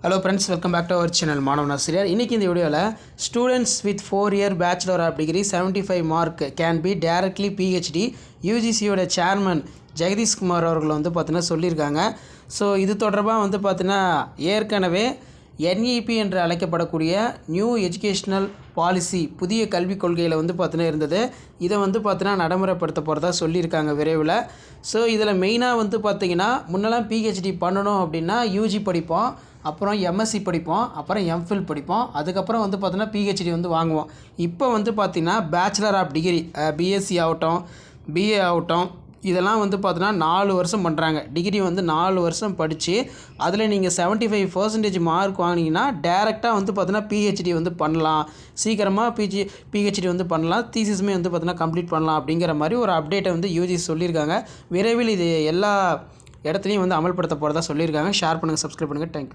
Hello friends, welcome back to our channel மாணவன் ஆசிரியர். இன்னைக்கு இந்த வீடியோல students with 4-year bachelor of degree 75 mark can be directly PhD UGC யோட chairman Jagadish Kumar அவர்கள் வந்து பார்த்தீங்கன்னா சொல்லியிருக்காங்க. ஸோ இது தொடர்பாக வந்து பார்த்தீங்கன்னா ஏற்கனவே NEP என்று அழைக்கப்படக்கூடிய நியூ எஜுகேஷ்னல் பாலிசி புதிய கல்விக் கொள்கையில் வந்து பார்த்தீங்கன்னா இருந்தது. இதை வந்து பார்த்தீங்கன்னா நடைமுறைப்படுத்த போகிறதா சொல்லியிருக்காங்க விரைவில். ஸோ இதில் மெயினாக வந்து பார்த்திங்கன்னா முன்னெல்லாம் PhD பண்ணணும் அப்படின்னா UG படிப்போம், அப்புறம் MSc படிப்போம், அப்புறம் MPhil படிப்போம், அதுக்கப்புறம் வந்து பார்த்தீங்கன்னா PhD வந்து வாங்குவோம். இப்போ வந்து பார்த்திங்கன்னா பேச்சுலர் ஆஃப் டிகிரி BSc ஆகட்டும், BA ஆகட்டும், இதெல்லாம் வந்து பார்த்தீங்கன்னா 4 வருஷம் பண்ணுறாங்க. டிகிரி வந்து 4 வருஷம் படித்து அதில் நீங்கள் 75% மார்க் வாங்கினீங்கன்னா டேரெக்டாக வந்து பார்த்தீங்கன்னா PhD வந்து பண்ணலாம், சீக்கிரமாக PhD வந்து பண்ணலாம், தீசிஸுமே வந்து பார்த்தீங்கன்னா கம்ப்ளீட் பண்ணலாம் அப்படிங்கிற மாதிரி ஒரு அப்டேட்டை வந்து UGC சொல்லியிருக்காங்க. விரைவில் இது எல்லா இடத்துலையும் வந்து அமல்படுத்த போகிறதா சொல்லியிருக்காங்க. ஷேர் பண்ணுங்கள், சப்ஸ்கிரைப் பண்ணுங்கள். தேங்க்யூ.